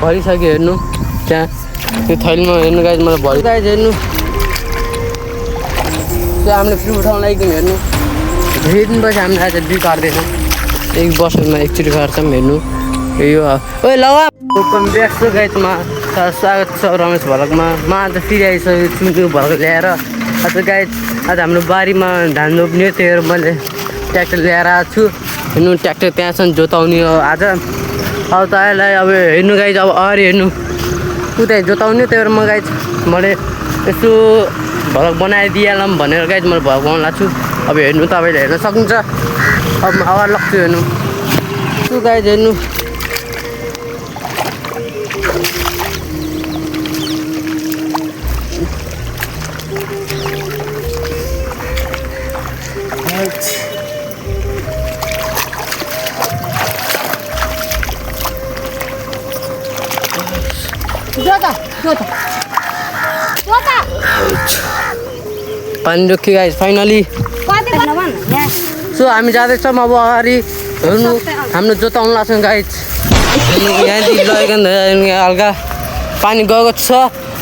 भरिसक्यो हेर्नु त्यहाँ त्यो थैलीमा हेर्नु गाइज मलाई भरि गाइज हेर्नु त्यो हामीले फ्री उठाउन लागिकन हेर्नु धेरै दिनपछि हामीले आज बिउ काट्दैछौँ एक वर्षमा एकचोटि काट्छौँ हेर्नु यो ओइ लगा वेलकम ब्याक टु गाइजमा स्वागत छ रमेश भलकमा म आज फेरि आइसकेको छु त्यो भलक ल्याएर आज गाइज आज हाम्रो बारीमा धान रोप्ने त्यही मैले ट्र्याक्टर ल्याएर आएको छु हेर्नु ट्र्याक्टर त्यहाँसम्म जोताउने हो आज अब तपाईँलाई अब हेर्नु गाइज अब अगाडि हेर्नु उता जोताउने त्यही भएर म गाइज मैले यसो भलक बनाइदिइहालौँ भनेर गाइज मैले भलक बनाउनु लाग्छु अब हेर्नु तपाईँले हेर्न सक्नुहुन्छ अब म अगाडि लाग्छु हेर्नु यसो गाइज हेर्नु पानी रोक्यो गाइज फाइनली सो हामी जाँदैछौँ अब अगाडि हेर्नु हाम्रो जोताउनु लाग्छ गाइज यहाँदेखि लगेको हल्का पानी गएको छ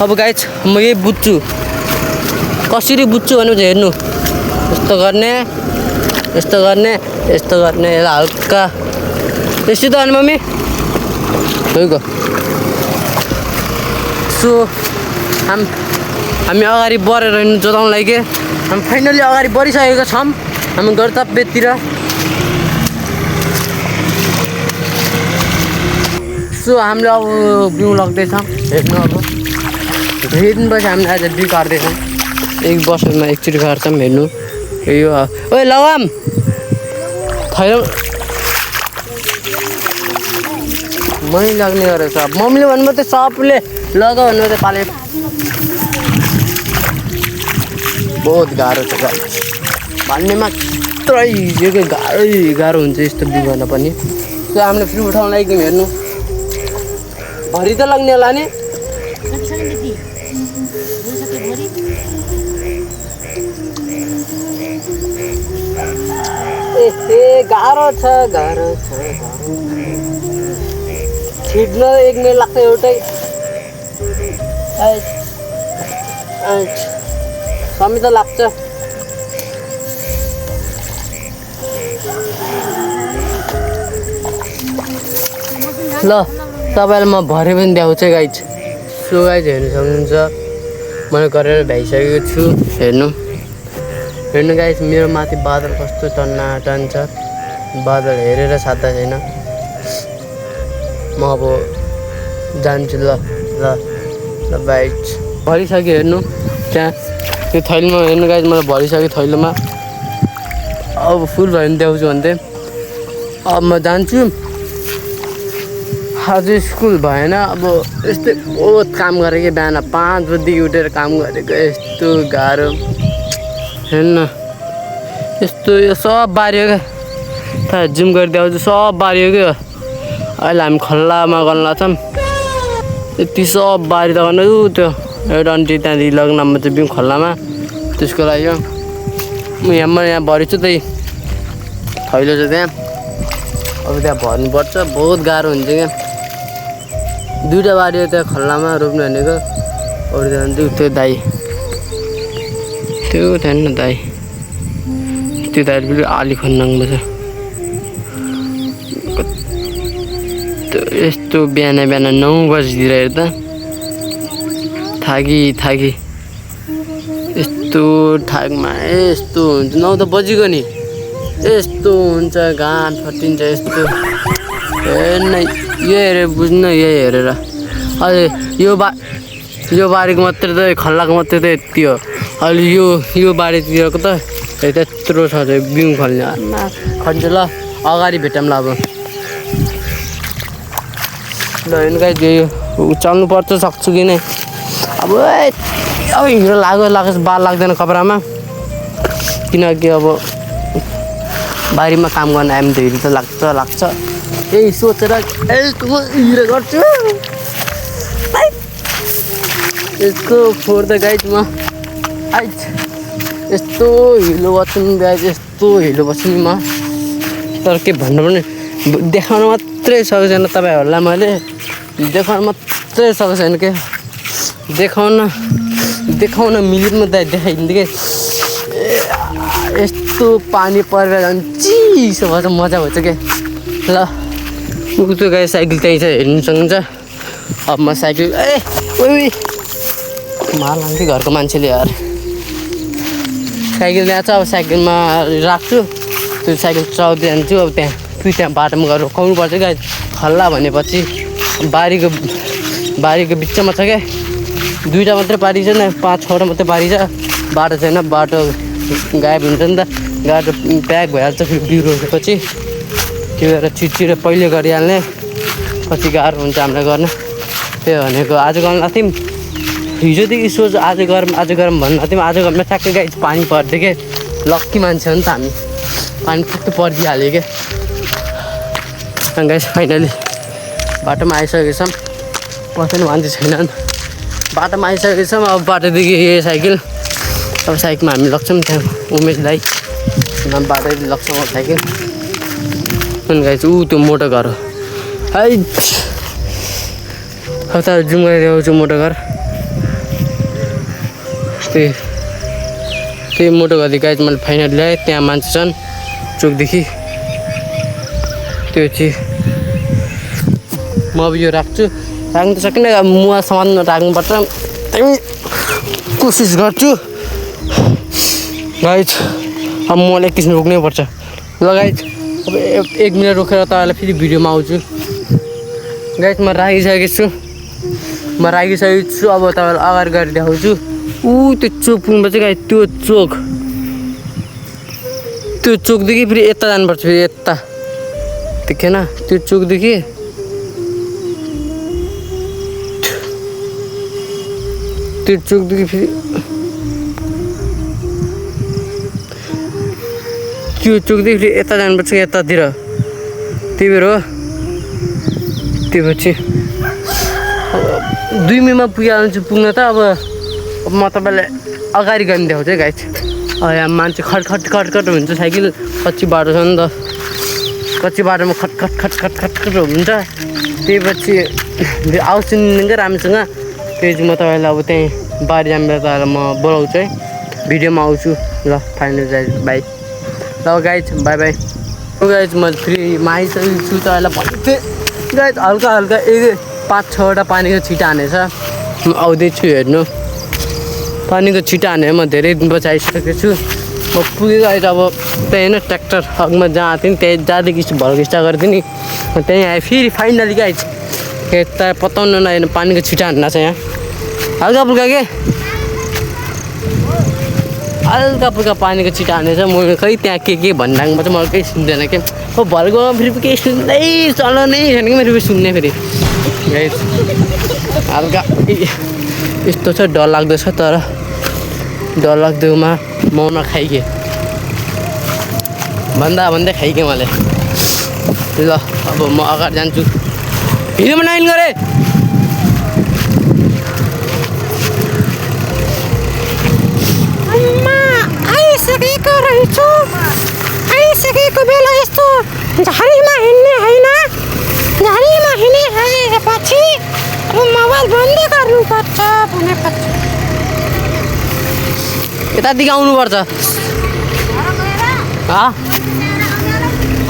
अब गाइज म यही बुझ्छु कसरी बुझ्छु भने चाहिँ हेर्नु यस्तो गर्ने यस्तो गर्ने यस्तो गर्ने यसलाई हल्का यस्तै त अनि मम्मी गएको सो हामी अगाडि बढेर हिँड्नु जोताउनु लागि हामी फाइनली अगाडि बढिसकेको छौँ हामी गन्तव्यतिर सो हामीले अब बिउ लाग्दैछौँ हेर्नु अब धेरै दिनपछि हामीले आज बिउ काट्दैछौँ एक वर्षमा एकचोटि काट्छौँ हेर्नु यो ओइ लगाम थैलो मै लाग्ने गरेको छ मम्मीले भन्नुभयो त्यो सबले लगा भन्नुभयो त्यो पाले बहुत गाह्रो छ भन्ने मात्रै गाह्रो हुन्छ यस्तो बिउ गर्न पनि त्यो हामीले फ्री उठाउन लागि हेर्नु भरि त लाग्ने होला नि गाह्रो छ छिट्न 1 मिनट लाग्छ एउटै समय त लाग्छ ल तपाईँलाई म भरे पनि देखाउँछु गाइज सो गाइज हेर्नु सक्नुहुन्छ मैले गरेर भ्याइसकेको छु हेर्नु गाइज मेरो माथि बादल कस्तो टन्न छ बादल हेरेर साध्दा छैन म अब जान्छु ल बाइक भरिसक्यो हेर्नु त्यहाँ त्यो थैलीमा हेर्नु गाइज मलाई भरिसक्यो थैलोमा अब फुल भयो भने देखाउँछु भन्दै अब म जान्छु आज स्कुल भएन अब यस्तै बहुत काम गरेँ कि बिहान 5 बजीदेखि उठेर काम गरेको यस्तो गाह्रो हेर्नु यस्तो यो सब बारियो क्या त जुम गरिदिएको सब बारियो क्या अहिले हामी खल्लामा गर्न लाग्छौँ यति सब बारी त गर्नु त्यो एउटा आन्टी त्यहाँदेखि लग्नमा चाहिँ बिउ खल्लामा त्यसको लागि म यहाँ भरिछु त्यही थैलो छ त्यहाँ अब त्यहाँ भर्नुपर्छ बहुत गाह्रो हुन्छ क्या 2टा बारी हो त्यहाँ खल्लामा रोप्नु भनेको अरू त्यो दाई त्यो त्यहाँ दाई त्यो दाइले फेरि आली खन्नाङमा छ यस्तो बिहान 9 बजीतिर हेर्दा थाकी यस्तो ठाकमा यस्तो हुन्छ 9 त बजीको नि यस्तो हुन्छ गाँठ फटिन्छ यस्तो हेर्न यो हेरेर बुझ्नु यही हेरेर अहिले यो बारीको मात्रै त खल्लाको मात्रै त यति हो अहिले यो बारीतिरको त त्यत्रो छ बिउ खल्ने खन्छ ल अगाडि भेटौँ ल अब ल हेर्नु गाइज यो उचाल्नु पर्छ सक्छु कि नै अब हिँड्न लागोस् बाल लाग्दैन कपडामा किनकि अब बारीमा काम गर्न आयो भने त हिँड्नु त लाग्छ यही सोचेर हिँडेर गर्छु यसको फोहोर त गाइज म यस्तो हिलो बस्छु नि गाइज यस्तो हिलो बस्छु नि म तर के भन्नु पनि देखाउन मात्रै सकेको छैन तपाईँहरूलाई मैले देखाउन मात्रै सकेको छैन के देखाउन मिलिटमा त देखाइदिन्थ्यो कि यस्तो पानी परेर झन् चिसो भएछ मजा भएछ के ल उतो गाई साइकल त्यहीँ छ हेर्नु सक्नुहुन्छ अब म साइकल मार लाग्थ्यो घरको मान्छेले यार साइकल त्यहाँ छ अब साइकलमा राख्छु त्यो साइकल चलाउँदै जान्छु अब त्यहाँ बाटोमा गएर रोकाउनु पर्छ गाई खल्ला भनेपछि बारीको बिचमा छ क्या 2टा मात्रै बारी छ न 5-6वटा मात्रै बारी छ बाटो छैन बाटो गायब हुन्छ नि त गाटो प्याक भइहाल्छ फेरि बिउ रोपेपछि त्यो भएर छिटो पहिले गरिहाल्ने पछि गाह्रो हुन्छ हामीलाई गर्न त्यही भनेको आज गर्न लाग्थ्यौँ हिजोदेखि सोच आज गरौँ भन्नु लाग्थ्यौँ आज घरमा ठ्याक्कै गाई पानी पर्थ्यो क्या लक्की मान्छे हो नि त हामी पानी ठ्याक्कै परिदिइहाल्यो क्या गाइस फाइनली बाटोमा आइसकेको छौँ पछाडि मान्छे छैनन् बाटोमा आइसकेको छौँ अब बाटोदेखि साइकल अब साइकलमा हामी लग्छौँ त्यहाँ उमेश दाई बाटो लग्छौँ अब साइकल अनि गाइस त्यो मोटो घर हो है अब त जुम गरिरहेको मोटो घर त्यही मोटो घर गाइस मैले फाइनल ल्याएँ त्यहाँ मान्छे छन् चोकदेखि त्यो चाहिँ म अब यो राख्नु त सकिनँ अब मुवा सामान राख्नुपर्छ कोसिस गर्छु गाइस अब मलाई एकैछिन रोक्नै पर्छ ल गाइस अब 1 मिनट रोकेर तपाईँलाई फेरि भिडियोमा आउँछु गाइस म राखिसकेको छु अब तपाईँलाई अगाडि गएर देखाउँछु त्यो चोक पुग्नुपर्छ गाइस त्यो चोकदेखि फेरि यता जानुपर्छ फेरि यता देखेन त्यो चोकदेखि फेरि त्यो चोकदेखि फेरि यता जानुपर्छ यतातिर त्यही भएर हो त्यो पछि 2 मिनटमा पुगिहाल्छु पुग्न त अब म तपाईँलाई अगाडि गएर देखाउँछु है गाइस यहाँ मान्छे खटखट हुन्छ साइकल कच्ची बाटो छ नि त कच्ची बाटोमा खटखट हुन्छ त्यही पछि आउँछु नि क्या राम्रोसँग त्यही चाहिँ म तपाईँलाई अब त्यहीँ बारी जाँदा तपाईँलाई म बोलाउँछु है भिडियोमा आउँछु ल फाइनल बाई ल गाइज बाई गाइज म फेरि आइसकेको छु तपाईँलाई भन्थेँ गाइज हल्का 5-6वटा पानीको छिटा हानेछ म आउँदैछु हेर्नु पानीको छिटा हानेर म धेरै दिनपछि आइसकेको छु म पुगेको अहिले अब त्यहीँ होइन ट्र्याक्टर अघिमा जहाँ थिएँ नि त्यहीँ जहाँदेखि भर्को स्टार्ट गर्थेँ नि त्यहीँ आएँ फेरि फाइनली गाइज यता पताउनु नआएन पानीको छिटा हान्न छ यहाँ हल्का फुल्का पानीको छिटा हानेछ म खै त्यहाँ के भनिराख्नु पर्छ मलाई केही सुन्दैन क्या हो भर्को फेरि केही सुन्दै चलाउनै छैन कि मेरो सुन्ने फेरि गाइज हल्का यस्तो छ डर लाग्दो छ तर डर लाग्दोमा मौमा खाइगेँ भन्दै खाइगेँ मैले ल अब म अगाडि जान्छु भिडियोमा नाइन गरेँ आइसकेको बेला यस्तो झाडीमा हिँड्ने होइन झाडीमा हिँडेपछि मोबाइल बन्द गर्नुपर्छ भनेपछि यतादेखि आउनुपर्छ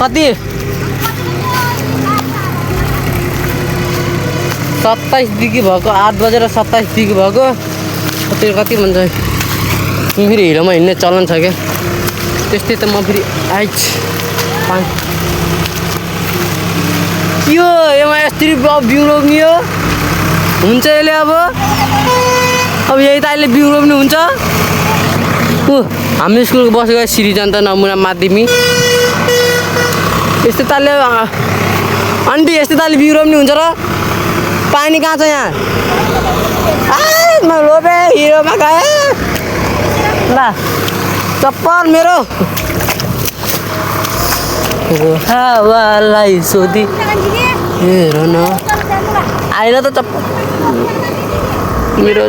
कति 27 भएको 8 बजेर 27 भएको त्यो कति भन्छ फेरि हिलोमा हिँड्ने चलन छ क्या त्यस्तै त म फेरि यो यसमा यस्तरी बिउ रोप्ने हो हुन्छ यसले अब यही त अहिले बिउ रोप्नु हुन्छ हाम्रो स्कुलको बसेको श्रीजन्त नमुना माध्यमिक यस्तै तालले आन्टी यस्तै तालले बिउ रोप्ने हुन्छ र पानी कहाँ छ यहाँ म रोपेँ हिरोमा गएँ ल चप्पल मेरो हावालाई सोधी हेर न आएन त चप्पल मेरो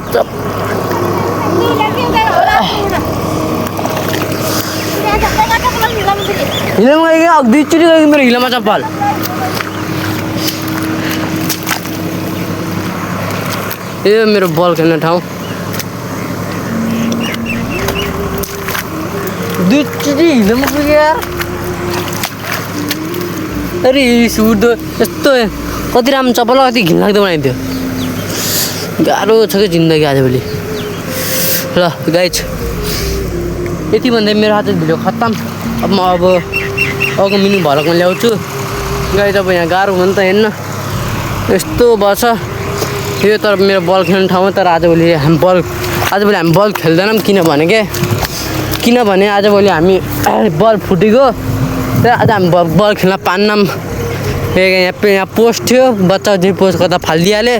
हिलोमा गयो 2 चोटि गयो मेरो हिलोमा चप्पल यो मेरो बल खेल्ने ठाउँ दुईचोटि हिँड्नु पुग्यो यार अरे सुर्दो यस्तो कति राम्रो चप्पल कति घिनलाग्दो बनाइदियो गाह्रो छ क्या जिन्दगी आजभोलि ल गाइज यति भन्दै मेरो आज भिडियो खत्तम अब म अर्को मिनी भलकमा ल्याउँछु गाइज अब यहाँ गाह्रो भयो नि त हेर्न यस्तो बस यो तर मेरो बल खेल्ने ठाउँमा तर आजभोलि हामी बल खेल्दैनौँ किनभने आजभोलि हामी बल फुटेको र आज हामी बल खेल्न पान्नौँ यहाँ पोस्ट थियो बच्चा जे पोस्ट गर्दा फालिदिइहालेँ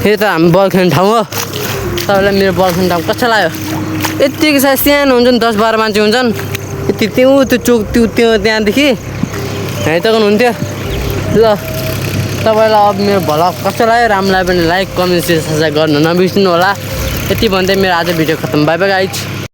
यो त हामी बल खेल्ने ठाउँ हो तपाईँलाई मेरो बल खेल्ने ठाउँ कस्तो लाग्यो यतिको सायद सानो हुन्छ नि 10-12 मान्छे हुन्छन् यति त्यो चोक त्यो त्यहाँदेखि हेर्दै हुन्थ्यो ल तपाईँलाई अब मेरो भ्लग कस्तो लाग्यो राम्रो लाग्यो भने लाइक कमेन्ट सेयर सब्सक्राइब गर्न नबिर्सिनु होला यति भन्दै मेरो आज भिडियो खत्तम बाइ बाइ गाइज